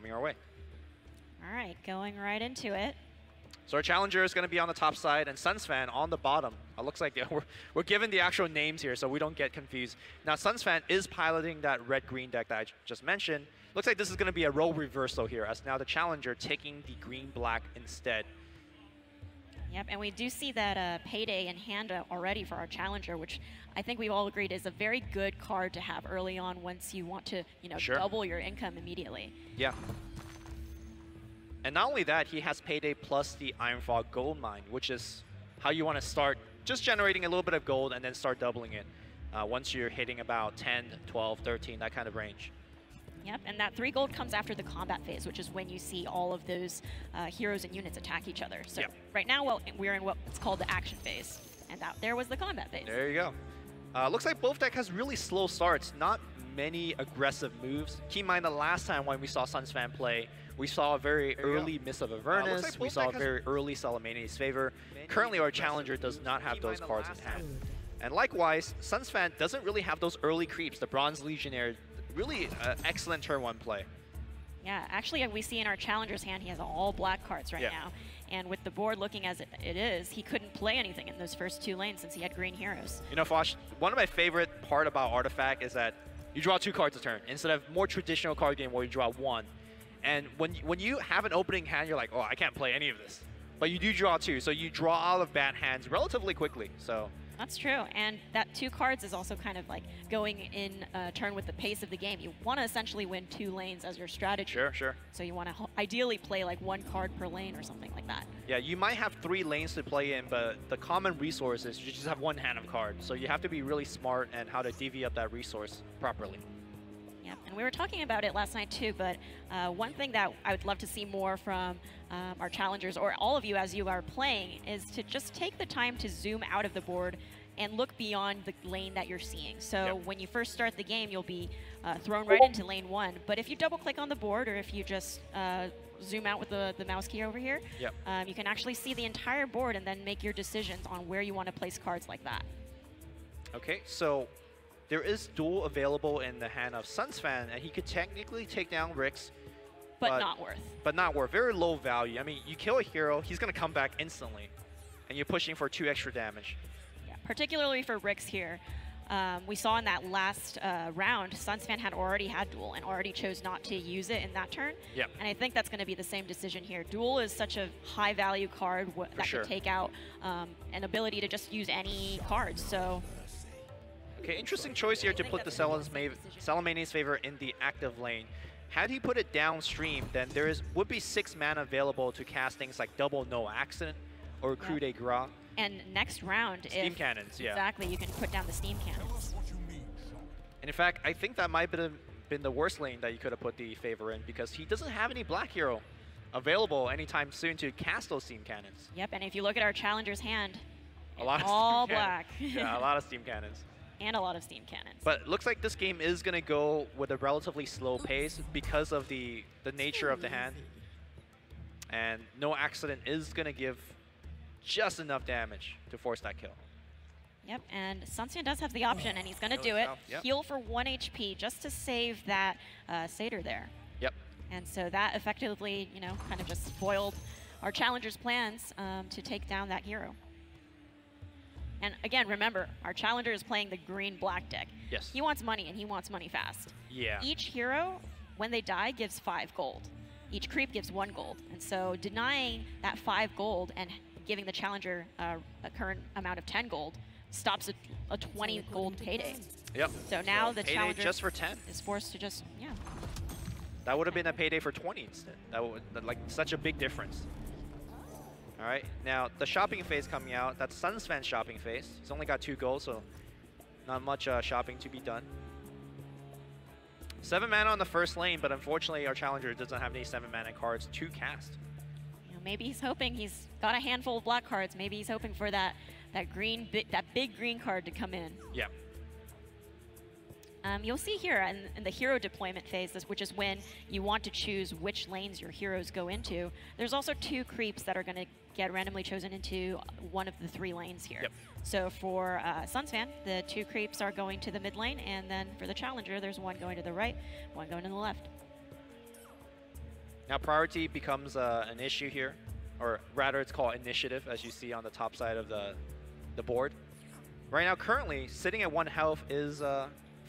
coming our way. All right, going right into it. So our challenger is going to be on the top side, and Sunsfan on the bottom. It looks like we're given the actual names here, so we don't get confused. Now, Sunsfan is piloting that red-green deck that I just mentioned. Looks like this is going to be a role reversal here, as now the challenger taking the green-black instead. Yep, and we do see that Payday in hand already for our challenger, which I think we've all agreed is a very good card to have early on once you want to, Sure. double your income immediately. Yeah. And not only that, he has Payday plus the Ironfall Gold Mine, which is how you want to start just generating a little bit of gold and then start doubling it once you're hitting about 10, 12, 13, that kind of range. Yep, and that 3 gold comes after the combat phase, which is when you see all of those heroes and units attack each other. So yep. Right now, well, we're in what's called the action phase, and there was the combat phase. There you go. Looks like both deck has really slow starts, not many aggressive moves. Keep in mind the last time when we saw Sunsfan play, we saw a very early Miss of Avernus, like we saw a very early Salamania's Favor. Currently, our challenger does not have those cards in hand. And likewise, Sunsfan doesn't really have those early creeps. The Bronze Legionnaire, really excellent turn 1 play. Yeah, actually, we see in our challenger's hand, he has all black cards right now. And with the board looking as it is, he couldn't play anything in those first 2 lanes since he had green heroes. You know, Fosh, one of my favorite part about Artifact is that you draw 2 cards a turn instead of more traditional card game where you draw 1. And when you have an opening hand, you're like, oh, I can't play any of this. But you do draw 2, so you draw out of bad hands relatively quickly. So that's true, and that 2 cards is also kind of like going in turn with the pace of the game. You want to essentially win 2 lanes as your strategy. Sure, sure. So you want to ideally play like 1 card per lane or something like that. Yeah, you might have 3 lanes to play in, but the common resource is you just have 1 hand of cards. So you have to be really smart and how to divvy up that resource properly. Yep, and we were talking about it last night too, but one thing that I would love to see more from our challengers, or all of you as you are playing, is to just take the time to zoom out of the board and look beyond the lane that you're seeing. So when you first start the game, you'll be thrown right into lane 1. But if you double click on the board, or if you just zoom out with the mouse key over here, you can actually see the entire board and then make your decisions on where you want to place cards like that. Okay, so there is duel available in the hand of Sunsfan, and he could technically take down Rix. But not worth. But not worth. Very low value. I mean, you kill a hero, he's going to come back instantly. And you're pushing for 2 extra damage. Yeah, particularly for Rix here. We saw in that last round, Sunsfan had already had Duel and already chose not to use it in that turn. Yep. And I think that's going to be the same decision here. Duel is such a high value card that can take out an ability to just use any cards. So. Okay, interesting choice here to put the Salamania's Favor in the active lane. Had he put it downstream, then there would be 6 mana available to cast things like Double No Accident or Coup de Grace. And next round, Steam Cannons, yeah. Exactly, you can put down the Steam Cannons. And in fact, I think that might have been the worst lane that you could have put the Favor in, because he doesn't have any black hero available anytime soon to cast those Steam Cannons. Yep, and if you look at our challenger's hand, all black. Yeah, a lot of Steam Cannons. And a lot of Steam Cannons. But it looks like this game is going to go with a relatively slow pace because of the nature of the hand. And No Accident is going to give just enough damage to force that kill. Yep, and Sunsfan does have the option, and he's going to do it. Heal for 1 HP just to save that Satyr there. Yep. And so that effectively, kind of just foiled our challenger's plans to take down that hero. And again, remember, our challenger is playing the green-black deck. Yes. He wants money, and he wants money fast. Yeah. Each hero, when they die, gives 5 gold. Each creep gives 1 gold. And so denying that 5 gold and giving the challenger a current amount of 10 gold stops a 20 gold payday. Yep. So now the challenger just for 10 is forced to just, That would have been a payday for 20 instead. That would, like, such a big difference. All right, now the shopping phase coming out. That's Sunsfan's shopping phase. He's only got 2 gold, so not much shopping to be done. 7 mana on the first lane, but unfortunately our challenger doesn't have any 7 mana cards to cast. Maybe he's hoping, he's got a handful of black cards. Maybe he's hoping for that big green card to come in. Yeah. You'll see here in the hero deployment phase, which is when you want to choose which lanes your heroes go into. There's also 2 creeps that are going to get randomly chosen into one of the 3 lanes here. Yep. So for Sunsfan, the 2 creeps are going to the mid lane, and then for the challenger, there's 1 going to the right, 1 going to the left. Now priority becomes an issue here, or rather it's called initiative, as you see on the top side of the board. Right now, currently, sitting at 1 health is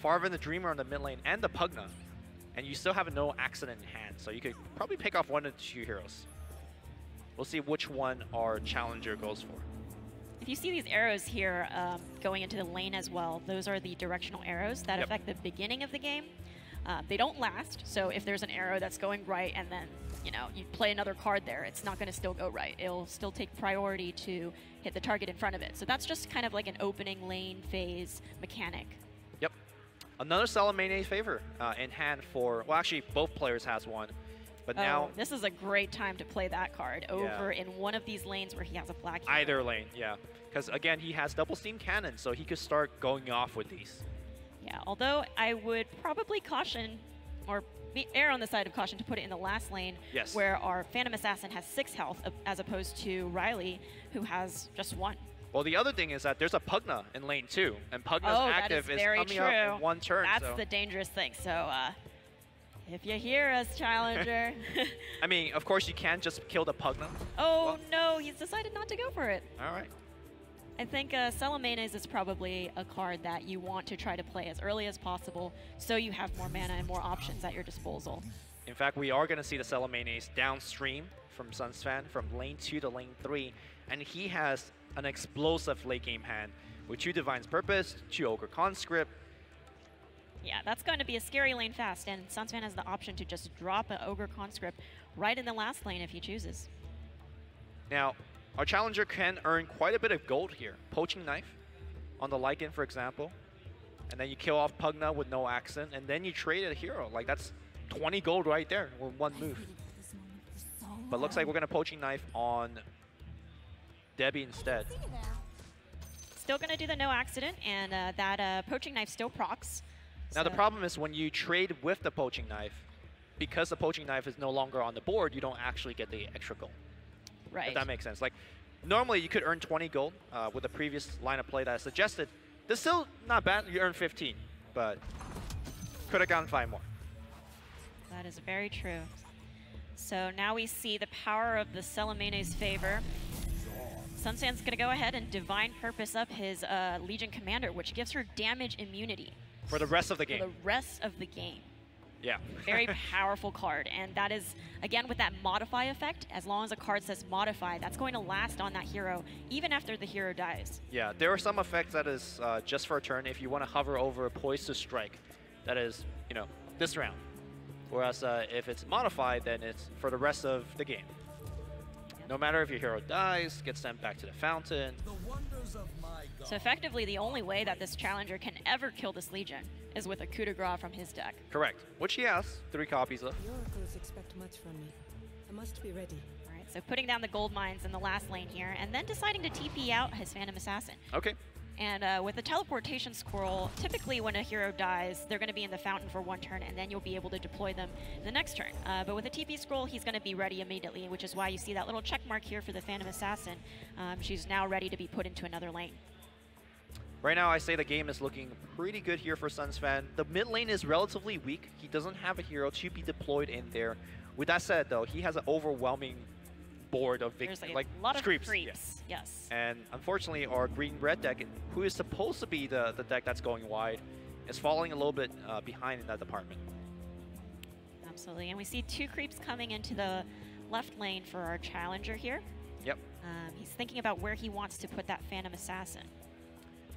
Farva the Dreamer on the mid lane and the Pugna. And you still have no accident in hand, so you could probably pick off one of the 2 heroes. We'll see which one our challenger goes for. If you see these arrows here going into the lane as well, those are the directional arrows that affect the beginning of the game. They don't last, so if there's an arrow that's going right and then you play another card there, it's not going to still go right. It'll still take priority to hit the target in front of it. So that's just kind of like an opening lane phase mechanic. Yep. Another Salamene favor in hand for, well, actually both players has one. But now this is a great time to play that card over in one of these lanes where he has a black hero. Either lane, yeah. Because again, he has double steam cannon, so he could start going off with these. Yeah, although I would probably caution, or err on the side of caution to put it in the last lane, where our Phantom Assassin has 6 health, as opposed to Riley, who has just 1. Well, the other thing is that there's a Pugna in lane 2, and Pugna's active is coming up in 1 turn. That's the dangerous thing. So if you hear us, challenger. I mean, of course, you can't just kill the Pugna. Oh, no, he's decided not to go for it. All right. I think Salamenes is probably a card that you want to try to play as early as possible so you have more mana and more options at your disposal. In fact, we are going to see the Salamenes downstream from Sunsfan from lane 2 to lane 3, and he has an explosive late game hand with 2 Divine's Purpose, 2 Ogre Conscript. Yeah, that's going to be a scary lane fast, and Sunsfan has the option to just drop an Ogre Conscript right in the last lane if he chooses. Now, our challenger can earn quite a bit of gold here. Poaching Knife on the Lycan, for example. And then you kill off Pugna with no accent, and then you trade a hero. Like, that's 20 gold right there with 1 move. But looks like we're going to Poaching Knife on Debbie instead. Still going to do the no accident, and that Poaching Knife still procs. Now, the problem is when you trade with the Poaching Knife, because the Poaching Knife is no longer on the board, you don't actually get the extra gold. Right. If that makes sense. Like, normally you could earn 20 gold with the previous line of play that I suggested. This still not bad. You earn 15, but could have gotten 5 more. That is very true. So now we see the power of the Salamene's favor. Sunsan's going to go ahead and Divine Purpose up his Legion Commander, which gives her damage immunity. For the rest of the game. For the rest of the game. Yeah. Very powerful card, and that is, again, with that modify effect, as long as a card says modify, that's going to last on that hero, even after the hero dies. Yeah, there are some effects that is just for a turn if you want to hover over a Poised to Strike. That is, this round. Whereas if it's modified, then it's for the rest of the game. No matter if your hero dies, gets sent back to the fountain. So effectively, the only way that this challenger can ever kill this Legion is with a coup de grace from his deck. Correct. Which he has 3 copies of. The oracles expect much from me. I must be ready. All right, so putting down the gold mines in the last lane here, and then deciding to TP out his Phantom Assassin. Okay. And with the teleportation scroll, typically when a hero dies, they're going to be in the fountain for 1 turn, and then you'll be able to deploy them in the next turn. But with a TP scroll, he's going to be ready immediately, which is why you see that little check mark here for the Phantom Assassin. She's now ready to be put into another lane. Right now, I say the game is looking pretty good here for Sunsfan. The mid lane is relatively weak. He doesn't have a hero to be deployed in there. With that said, though, he has an overwhelming board of There's a lot of creeps. Yes. And unfortunately, our green-red deck, who is supposed to be the deck that's going wide, is falling a little bit behind in that department. Absolutely, and we see 2 creeps coming into the left lane for our challenger here. Yep. He's thinking about where he wants to put that Phantom Assassin.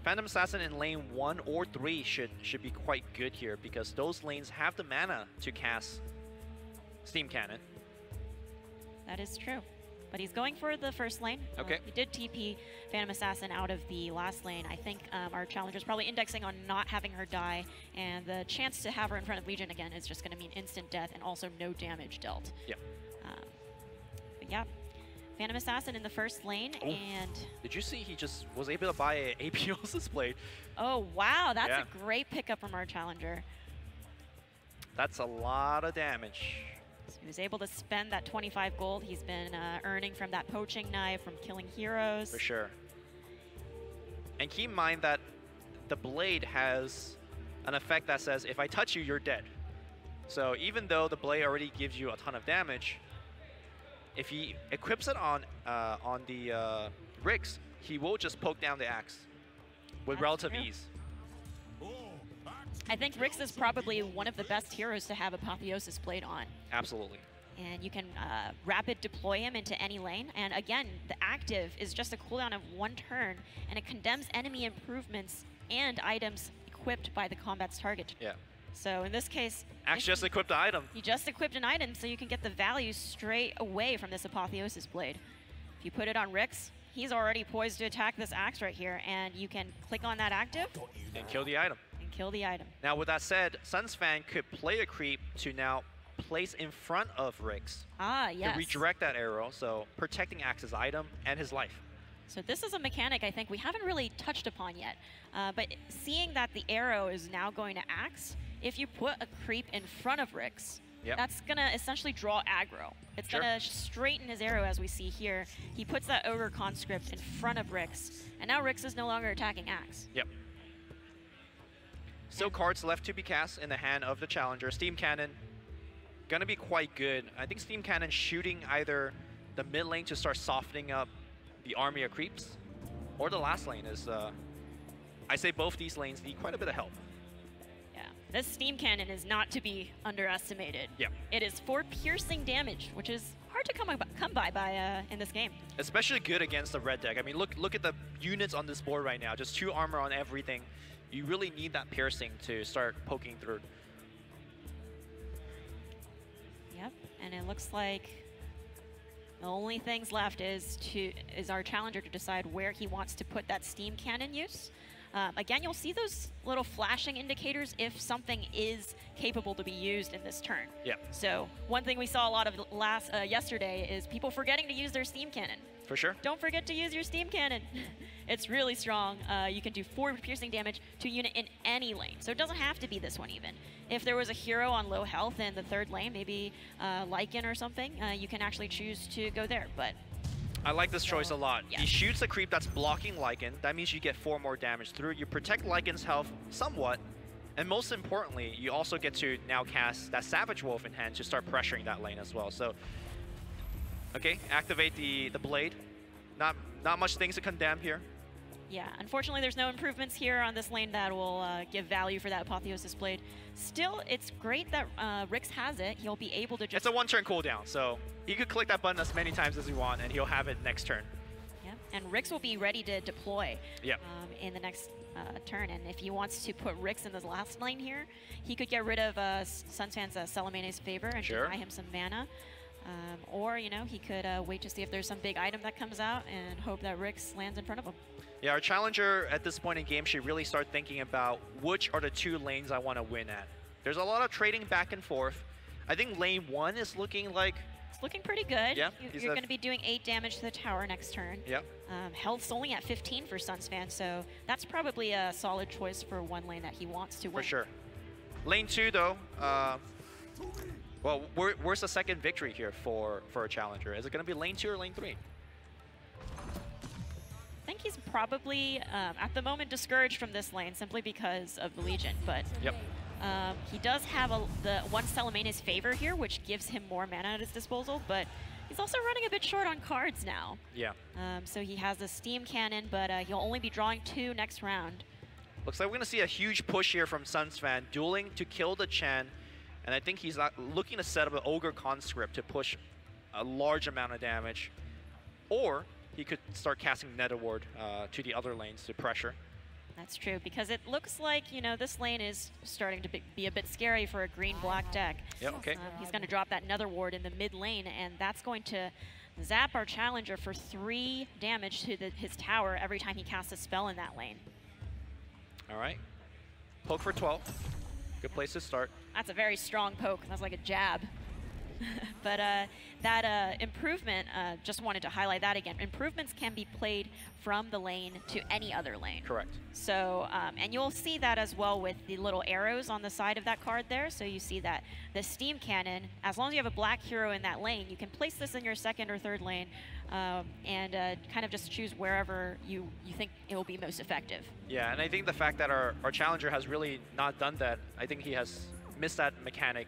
Phantom Assassin in lane 1 or 3 should be quite good here because those lanes have the mana to cast Steam Cannon. That is true. But he's going for the first lane. Okay. He did TP Phantom Assassin out of the last lane. I think our challenger's probably indexing on not having her die, and the chance to have her in front of Legion again is just going to mean instant death and also no damage dealt. Yeah. But yeah, Phantom Assassin in the first lane, and... Did you see he just was able to buy an Apiosis blade? Oh, wow. That's a great pickup from our challenger. That's a lot of damage. So he was able to spend that 25 gold he's been earning from that Poaching Knife, from killing heroes. For sure. And keep in mind that the blade has an effect that says, if I touch you, you're dead. So even though the blade already gives you a ton of damage, if he equips it on the Rix, he will just poke down the axe with That's relative true. ease. I think Rix is probably one of the best heroes to have Apotheosis Blade on. Absolutely. And you can rapid deploy him into any lane. And again, the active is just a cooldown of 1 turn, and it condemns enemy improvements and items equipped by the combat's target. Yeah. So in this case, Axe just equipped the item. you just equipped an item, so you can get the value straight away from this Apotheosis Blade. If you put it on Rix, he's already poised to attack this axe right here, and you can click on that active And kill the item. and kill the item. Now with that said, Sunsfan could play a creep to now place in front of Rix Ah, yes. to redirect that arrow, so protecting Axe's item and his life. So this is a mechanic I think we haven't really touched upon yet. But seeing that the arrow is now going to Axe, if you put a creep in front of Rix, Yep. that's going to essentially draw aggro. It's Sure. going to straighten his arrow, as we see here. He puts that Ogre Conscript in front of Rix, and now Rix is no longer attacking Axe. Yep. Still cards left to be cast in the hand of the challenger. Steam Cannon, gonna be quite good. I think Steam Cannon shooting either the mid lane to start softening up the army of creeps, or the last lane is, I say both these lanes need quite a bit of help. Yeah, this Steam Cannon is not to be underestimated. Yep. It is 4 piercing damage, which is hard to come by in this game. Especially good against the red deck. I mean, look at the units on this board right now. Just 2 armor on everything. You really need that piercing to start poking through. Yep, and it looks like the only things left is our challenger to decide where he wants to put that Steam Cannon use. Again, you'll see those little flashing indicators if something is capable to be used in this turn. Yep. So one thing we saw a lot of yesterday is people forgetting to use their Steam Cannon. For sure. Don't forget to use your Steam Cannon. It's really strong. You can do 4 piercing damage to a unit in any lane, so it doesn't have to be this one even. If there was a hero on low health in the 3rd lane, maybe Lycan or something, you can actually choose to go there, but... I like this choice a lot. Yeah. He shoots a creep that's blocking Lycan. That means you get 4 more damage through. You protect Lycan's health somewhat, and most importantly, you also get to now cast that Savage Wolf in hand to start pressuring that lane as well. So, okay, activate the blade. Not much things to condemn here. Yeah, unfortunately there's no improvements here on this lane that will give value for that Apotheosis Blade. Still, it's great that Rix has it. He'll be able to just... It's a 1-turn cooldown, so he could click that button as many times as he wants, and he'll have it next turn. Yeah, and Rix will be ready to deploy Yep. in the next turn. And if he wants to put Rix in this last lane here, he could get rid of Sunsfan's Salamane's Favor and Sure. deny him some mana. Or, you know, he could wait to see if there's some big item that comes out and hope that Rix lands in front of him. Yeah, our challenger at this point in game should really start thinking about which are the 2 lanes I want to win at. There's a lot of trading back and forth. I think lane 1 is looking like... It's looking pretty good. Yeah, You're going to be doing 8 damage to the tower next turn. Yep. Health's only at 15 for Sunsfan, so that's probably a solid choice for one lane that he wants to win. For sure. Lane 2, though, well, where's the second victory here for a challenger? Is it going to be lane 2 or lane 3? I think he's probably, at the moment, discouraged from this lane simply because of the Legion, but Yep. he does have the 1 Salamane's Favor here, which gives him more mana at his disposal, but he's also running a bit short on cards now. Yeah. So he has the Steam Cannon, but he'll only be drawing 2 next round. Looks like we're going to see a huge push here from Sunsfan, dueling to kill the Chen, and I think he's looking to set up an Ogre Conscript to push a large amount of damage, or he could start casting Netherward to the other lanes to pressure. That's true, because it looks like, you know, this lane is starting to be a bit scary for a green-black deck. Yep, okay. He's going to drop that Netherward in the mid lane, and that's going to zap our challenger for 3 damage to his tower every time he casts a spell in that lane. All right. Poke for 12. Good place to start. That's a very strong poke. That's like a jab. But that improvement, just wanted to highlight that again. Improvements can be played from the lane to any other lane. Correct. So, and you'll see that as well with the little arrows on the side of that card there. So you see that the Steam Cannon, as long as you have a black hero in that lane, you can place this in your 2nd or 3rd lane and kind of just choose wherever you think it will be most effective. Yeah, and I think the fact that our challenger has really not done that, I think he has missed that mechanic,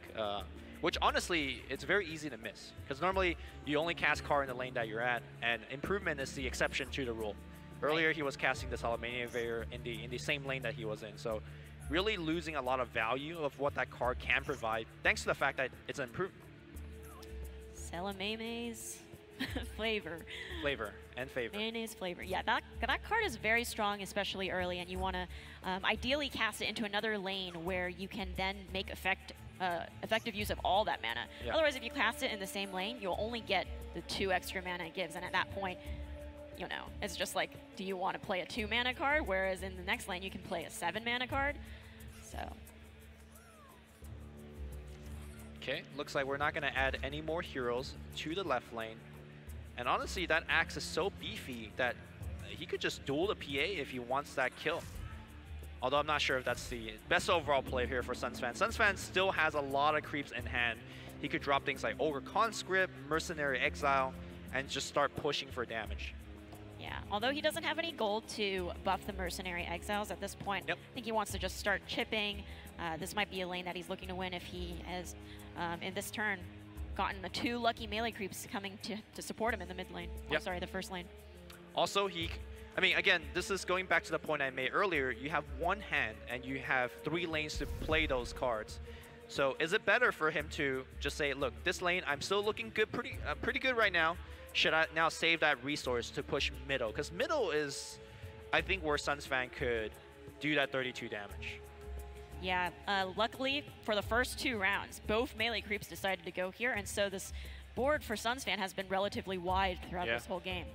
which honestly, it's very easy to miss. Because normally, you only cast card in the lane that you're at, and Improvement is the exception to the rule. Earlier, he was casting the Salamania Invader in the same lane that he was in, so really losing a lot of value of what that card can provide, thanks to the fact that it's an improvement. Salamame's flavor. Flavor and favor. Mayonnaise flavor. Yeah, that card is very strong, especially early, and you want to ideally cast it into another lane where you can then make effective use of all that mana. Yeah. Otherwise, if you cast it in the same lane, you'll only get the 2 extra mana it gives, and at that point, you know, it's just like, do you want to play a 2 mana card? Whereas in the next lane, you can play a 7 mana card. So. Okay, looks like we're not going to add any more heroes to the left lane. And honestly, that axe is so beefy that he could just duel the PA if he wants that kill. Although I'm not sure if that's the best overall play here for Sunsfan. Sunsfan still has a lot of creeps in hand. He could drop things like Ogre Conscript, Mercenary Exile, and just start pushing for damage. Yeah, although he doesn't have any gold to buff the Mercenary Exiles at this point, yep. I think he wants to just start chipping. This might be a lane that he's looking to win if he has, in this turn, gotten the 2 lucky melee creeps coming to support him in the mid lane. Yep. Oh, sorry, the first lane. Also, I mean, again, this is going back to the point I made earlier. You have 1 hand, and you have 3 lanes to play those cards. So is it better for him to just say, look, this lane, I'm still looking good, pretty good right now. Should I now save that resource to push middle? Because middle is, I think, where Sunsfan could do that 32 damage. Yeah, luckily for the first 2 rounds, both melee creeps decided to go here, and so this board for Sunsfan has been relatively wide throughout this whole game,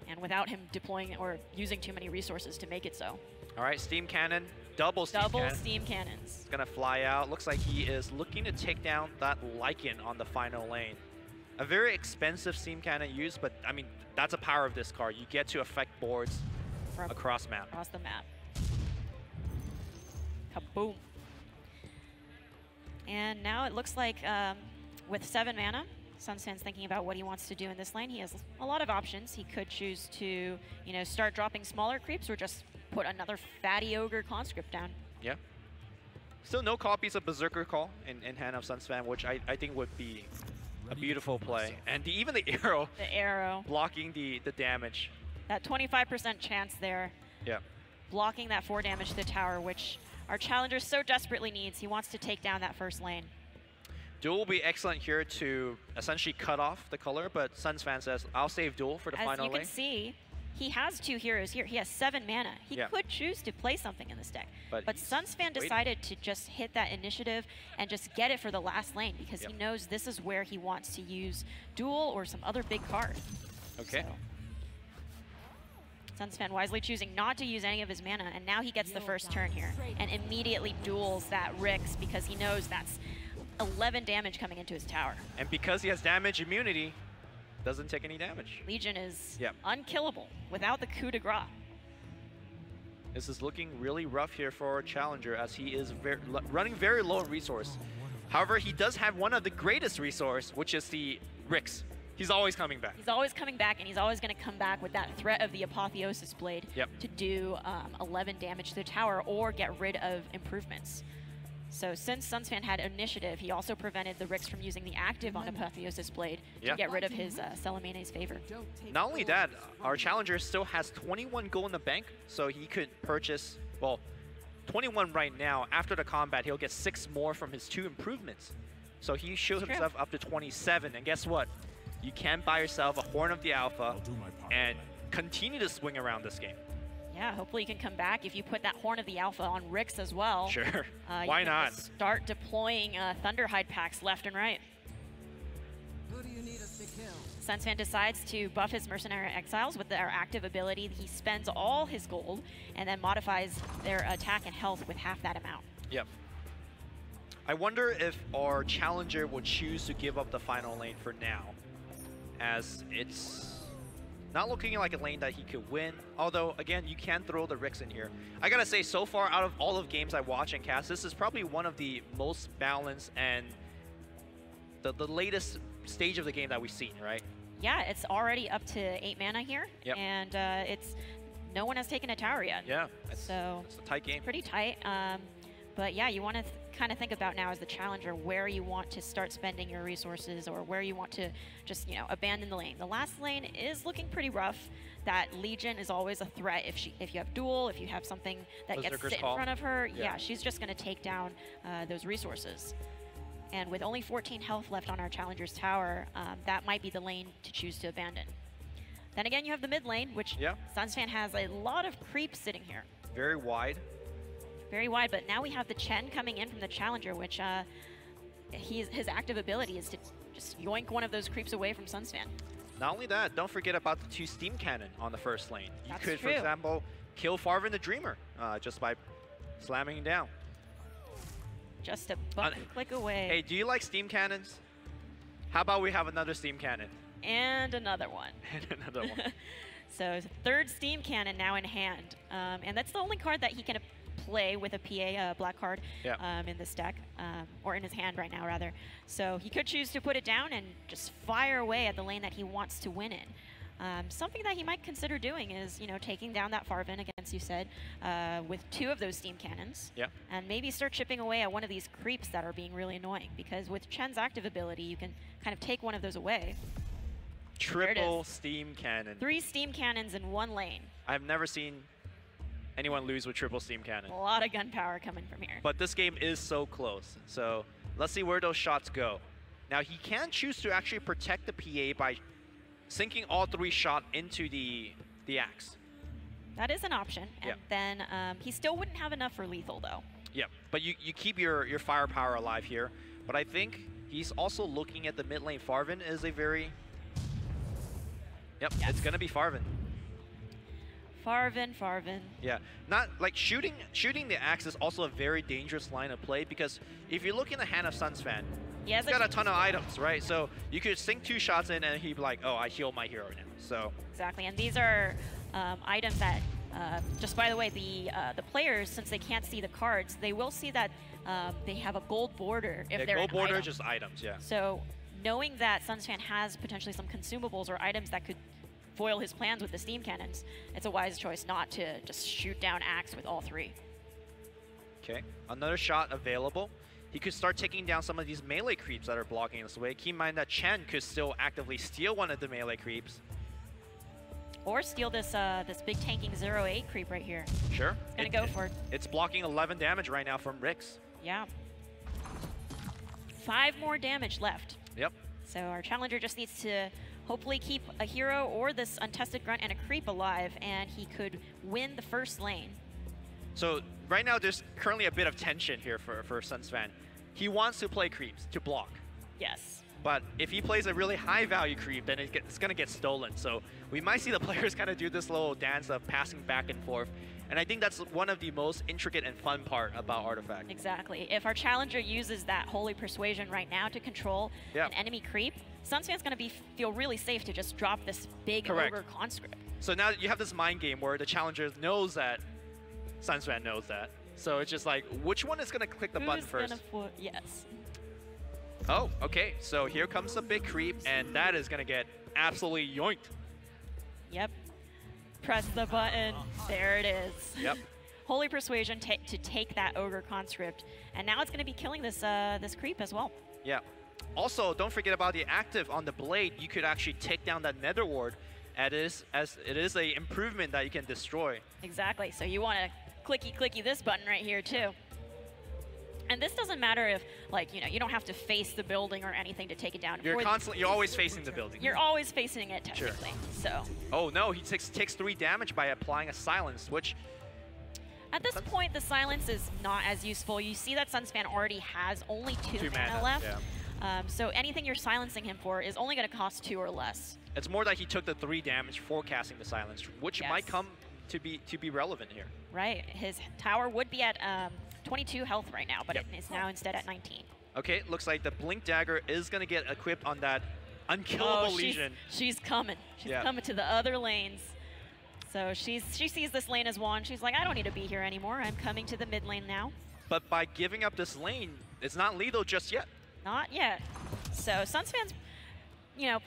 and without him deploying or using too many resources to make it so. All right, Steam Cannon, double Steam Cannons. It's gonna fly out. Looks like he is looking to take down that Lycan on the final lane. A very expensive Steam Cannon use, but I mean, that's a power of this card. You get to affect boards across map. Across the map. Kaboom. And now it looks like with 7 mana, Sunsfan's thinking about what he wants to do in this lane. He has a lot of options. He could choose to, you know, start dropping smaller creeps or just put another fatty Ogre Conscript down. Yeah. Still no copies of Berserker Call in hand of Sunsfan, which I think would be a beautiful play. And even the arrow. The arrow. Blocking the damage. That 25% chance there. Yeah. Blocking that 4 damage to the tower, which our challenger so desperately needs. He wants to take down that first lane. Duel will be excellent here to essentially cut off the color, but Sunsfan says, I'll save Duel for the final lane. As you can see, he has 2 heroes here. He has 7 mana. He could choose to play something in this deck. But Sunsfan decided to just hit that initiative and just get it for the last lane because he knows this is where he wants to use Duel or some other big card. Okay. So, Sunsfan wisely choosing not to use any of his mana, and now he gets the first turn here and immediately duels that Rix because he knows that's 11 damage coming into his tower. And because he has damage immunity, doesn't take any damage. Legion is unkillable without the coup de grace. This is looking really rough here for our challenger as he is running very low in resource. However, he does have one of the greatest resource, which is the Rix. He's always coming back. He's always coming back, and he's always going to come back with that threat of the Apotheosis Blade to do 11 damage to the tower or get rid of improvements. So since Sunsfan had initiative, he also prevented the Rix from using the active on Apotheosis Blade to get rid of his Salamane's favor. Not only that, our challenger still has 21 gold in the bank, so he could purchase, well, 21 right now. After the combat, he'll get 6 more from his 2 improvements. So he shows himself up to 27, and guess what? You can buy yourself a Horn of the Alpha and continue to swing around this game. Yeah, hopefully you can come back if you put that Horn of the Alpha on Rix as well. Sure, why not? Start deploying Thunderhide packs left and right. Who do you need us to kill? Sunsfan decides to buff his Mercenary Exiles with their active ability. He spends all his gold and then modifies their attack and health with half that amount. Yep. I wonder if our challenger would choose to give up the final lane for now, as it's not looking like a lane that he could win. Although, again, you can throw the Rix in here. I gotta say, so far, out of all of games I watch and cast, this is probably one of the most balanced and the latest stage of the game that we've seen, right? Yeah, it's already up to 8 mana here, and no one has taken a tower yet. Yeah, so it's a tight game. Pretty tight. But yeah, you want to kind of think about now as the challenger where you want to start spending your resources or where you want to just, abandon the lane. The last lane is looking pretty rough. That Legion is always a threat if you have duel, if you have something that gets sit in front of her. Yeah, she's just going to take down those resources. And with only 14 health left on our challenger's tower, that might be the lane to choose to abandon. Then again, you have the mid lane, which Sunsfan has a lot of creeps sitting here. Very wide. Very wide, but now we have the Chen coming in from the challenger, which his active ability is to just yoink one of those creeps away from Sunsfan. Not only that, don't forget about the 2 steam cannon on the first lane. You could, true. for example, kill Farvin the Dreamer just by slamming him down. Just a button click away. Hey, do you like steam cannons? How about we have another steam cannon? And another one. And another one. So 3rd steam cannon now in hand. And that's the only card that he can play with a PA black card in this deck, or in his hand right now rather. So he could choose to put it down and just fire away at the lane that he wants to win in. Something that he might consider doing is, taking down that Farvin, against you said, with 2 of those steam cannons. And maybe start chipping away at one of these creeps that are being really annoying, because with Chen's active ability, you can kind of take one of those away. Triple steam cannon. 3 steam cannons in 1 lane. I've never seen anyone lose with triple steam cannon. A lot of gunpowder coming from here. But this game is so close. So let's see where those shots go. Now he can choose to actually protect the PA by sinking all 3 shots into the axe. That is an option. And then he still wouldn't have enough for lethal though. Yeah, but you keep your firepower alive here. But I think he's also looking at the mid lane. Farvin is a very... it's gonna be Farvin. Farvin. Yeah, not like shooting the axe is also a very dangerous line of play, because if you look in the hand of Sunsfan, he's got a ton of items, right? So you could sink 2 shots in and he'd be like, oh, I heal my hero now. So exactly, and these are items that, just by the way, the players, since they can't see the cards, they will see that they have a gold border if they're gold an border, item. just items, So knowing that Sunsfan has potentially some consumables or items that could foil his plans with the steam cannons, it's a wise choice not to just shoot down axe with all 3. Okay, another shot available. He could start taking down some of these melee creeps that are blocking this way. Keep in mind that Chen could still actively steal one of the melee creeps. Or steal this this big tanking 0-8 creep right here. Sure. Gonna go for it. It's blocking 11 damage right now from Rix. Yeah. 5 more damage left. Yep. So our challenger just needs to hopefully keep a hero or this untested grunt and a creep alive, and he could win the first lane. So right now there's currently a bit of tension here for Sunsfan. He wants to play creeps to block. Yes. But if he plays a really high value creep, then it's going to get stolen. So we might see the players kind of do this little dance of passing back and forth. And I think that's one of the most intricate and fun part about Artifact. Exactly. If our challenger uses that Holy Persuasion right now to control an enemy creep, Sunsfan's going to feel really safe to just drop this big ogre conscript. So now you have this mind game where the challenger knows that Sunsfan knows that. So it's just like, which one is going to click the button first? Yes. Oh, okay. So here comes the big creep, and that is going to get absolutely yoinked. Yep. Press the button. There it is. Yep. Holy Persuasion to take that ogre conscript, and now it's going to be killing this this creep as well. Yeah. Also, don't forget about the active on the blade. You could actually take down that nether ward, as it is a improvement that you can destroy. Exactly. So you want to clicky this button right here too. And this doesn't matter if, like, you don't have to face the building or anything to take it down. You're always facing the building. You're always facing it, technically. Sure. So. Oh no, he takes 3 damage by applying a silence, which... At this point, the silence is not as useful. You see that Sunsfan already has only 2 mana left. Yeah. So anything you're silencing him for is only going to cost 2 or less. It's more that he took the 3 damage forecasting the silence, which might come to be relevant here. Right. His tower would be at 22 health right now, but it is now instead at 19. Okay, looks like the Blink Dagger is going to get equipped on that unkillable Legion. She's coming. She's coming to the other lanes. So she sees this lane as one. She's like, I don't need to be here anymore. I'm coming to the mid lane now. But by giving up this lane, it's not lethal just yet. Not yet. So Sunsfan's,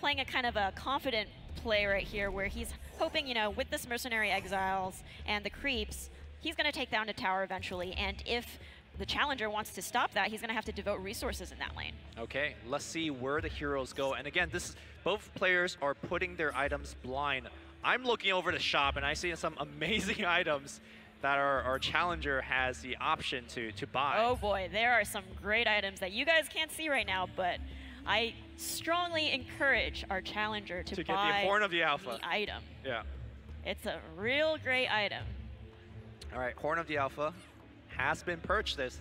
playing a kind of a confident play right here, where he's hoping, with this Mercenary Exiles and the creeps, he's going to take down the tower eventually. And if the challenger wants to stop that, he's going to have to devote resources in that lane. Okay, let's see where the heroes go. And again, both players are putting their items blind. I'm looking over the shop and I see some amazing items that our challenger has the option to buy. Oh boy, there are some great items that you guys can't see right now, but I strongly encourage our challenger to buy get the Horn of the Alpha the item. Yeah. It's a real great item. All right, Horn of the Alpha has been purchased,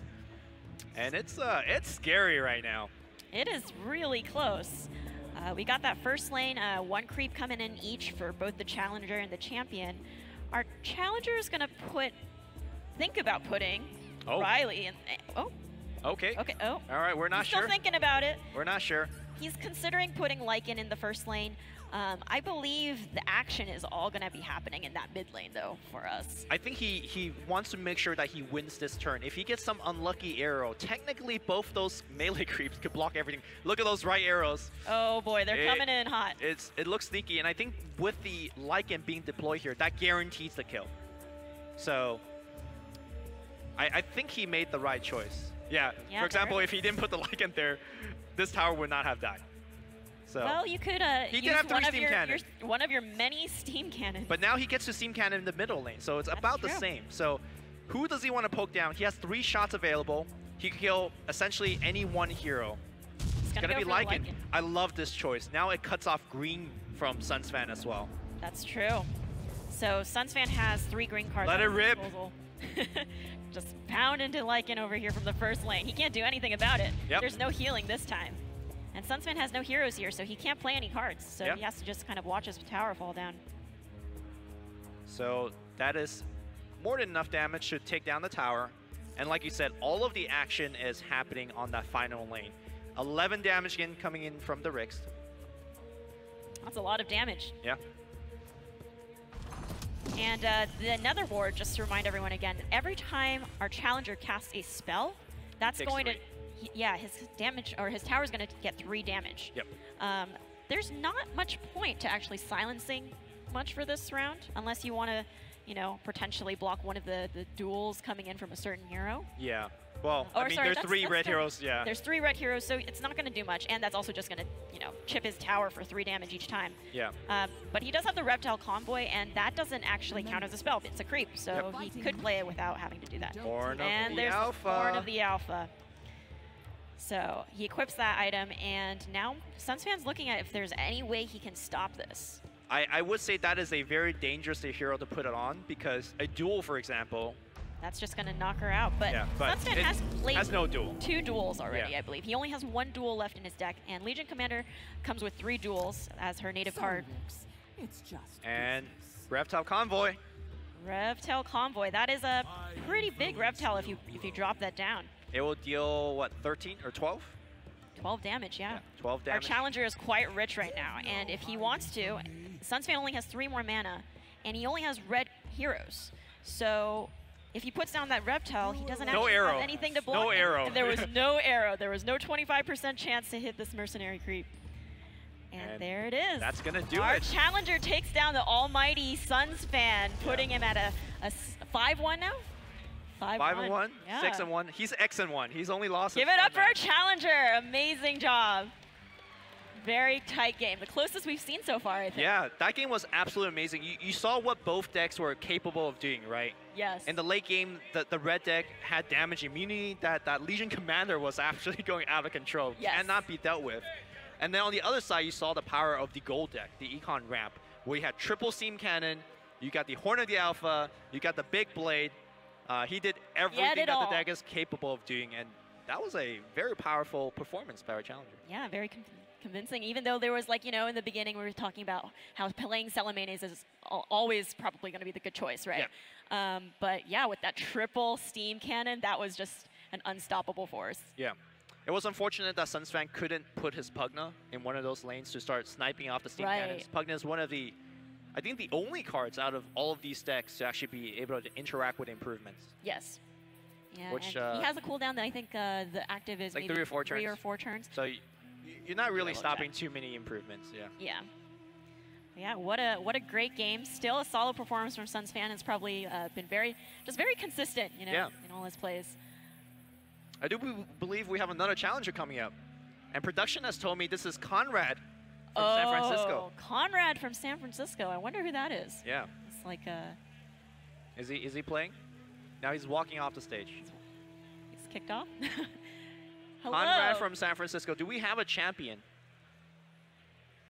and it's scary right now. It is really close. We got that first lane, one creep coming in each for both the challenger and the champion. Our challenger is going to think about putting Riley in. Okay. Okay. Oh. All right, we're not sure. Still thinking about it. We're not sure. He's considering putting Lycan in the first lane. I believe the action is all going to be happening in that mid lane, though, for us. I think he wants to make sure that he wins this turn. If he gets some unlucky arrow, technically both those melee creeps could block everything. Look at those right arrows. Oh boy, they're coming in hot. It looks sneaky, and I think with the Lycan being deployed here, that guarantees the kill. So I think he made the right choice. Yeah, for example, if he didn't put the Lycan there, this tower would not have died. So well, you could he did have three steam cannons. One of your many steam cannons. But now he gets to steam cannon in the middle lane, so it's about the same. So who does he want to poke down? He has 3 shots available. He can kill essentially any one hero. It's gonna be Lycan. I love this choice. Now it cuts off green from Sunsfan as well. That's true. So Sunsfan has 3 green cards. Let it rip. Just pound into Lycan over here from the first lane. He can't do anything about it. Yep. There's no healing this time. And Sunsfan has no heroes here, so he can't play any cards. So he has to just kind of watch his tower fall down. So that is more than enough damage to take down the tower. And like you said, all of the action is happening on that final lane. 11 damage again coming in from the Rixt. That's a lot of damage. Yeah. And the Nether Ward, just to remind everyone again, every time our challenger casts a spell, that's going to... Yeah, his damage, or his tower is going to get 3 damage. Yep. There's not much point to actually silencing much for this round, unless you want to, you know, potentially block one of the duels coming in from a certain hero. Yeah. Well, I mean, sorry, there's 3 red heroes, yeah. There's 3 red heroes, so it's not going to do much, and that's also just going to, you know, chip his tower for 3 damage each time. Yeah. But he does have the Reptile Convoy, and that doesn't actually count as a spell. It's a creep, so he could play it without having to do that. Horn and of the there's Alpha. Horn of the Alpha. So he equips that item, and now Sunsfan's looking at if there's any way he can stop this. I would say that is a very dangerous hero to put it on, because a duel, for example... That's just going to knock her out. But, Sunsfan has played no duel. 2 duels already, I believe. He only has 1 duel left in his deck, and Legion Commander comes with 3 duels as her native card. It's just and Reptile Convoy. Reptile Convoy. That is a pretty big Reptile if you drop that down. It will deal, what, 13 or 12? 12 damage, yeah. 12 damage. Our challenger is quite rich right now, and if he wants to, Sunsfan only has 3 more mana, and he only has red heroes. So if he puts down that Reptile, he doesn't actually have anything to block. No arrow. There was no arrow. There was no 25% chance to hit this mercenary creep. And there it is. That's going to do Our it. challenger takes down the almighty Sunsfan, putting him at a 5-1 now? 5-1, yeah. 6-1. He's X-1. He's only lost. Give it up for our challenger. Amazing job. Very tight game. The closest we've seen so far, I think. Yeah, that game was absolutely amazing. You saw what both decks were capable of doing, right? Yes. In the late game, the red deck had damage immunity that Legion Commander was actually going out of control. Yes. Cannot be dealt with. And then on the other side, you saw the power of the gold deck, the Econ ramp, where you had triple steam cannon, you got the Horn of the Alpha, you got the big blade. He did everything that the deck is capable of doing, and that was a very powerful performance by our challenger. Yeah, very convincing, even though there was, like, you know, in the beginning we were talking about how playing Celemanes is always probably going to be the good choice, right? Yeah. But yeah, with that triple steam cannon, that was just an unstoppable force. Yeah. It was unfortunate that Sunsfan couldn't put his Pugna in one of those lanes to start sniping off the steam cannons. Pugna is one of the, I think, the only cards out of all of these decks to actually be able to interact with improvements. Yes. Yeah, which, and he has a cooldown that I think the active is like maybe 3 or 4 turns. 3 or 4 turns. So you're not really stopping too many improvements, yeah. Yeah. Yeah, what a great game. Still a solid performance from Sunsfan. It's probably been very consistent, you know, in all his plays. I do believe we have another challenger coming up. And production has told me this is Conrad from San Francisco. Conrad from San Francisco. I wonder who that is. Yeah. It's like Is he playing? Now he's walking off the stage. He's kicked off. Hello. Conrad from San Francisco. Do we have a champion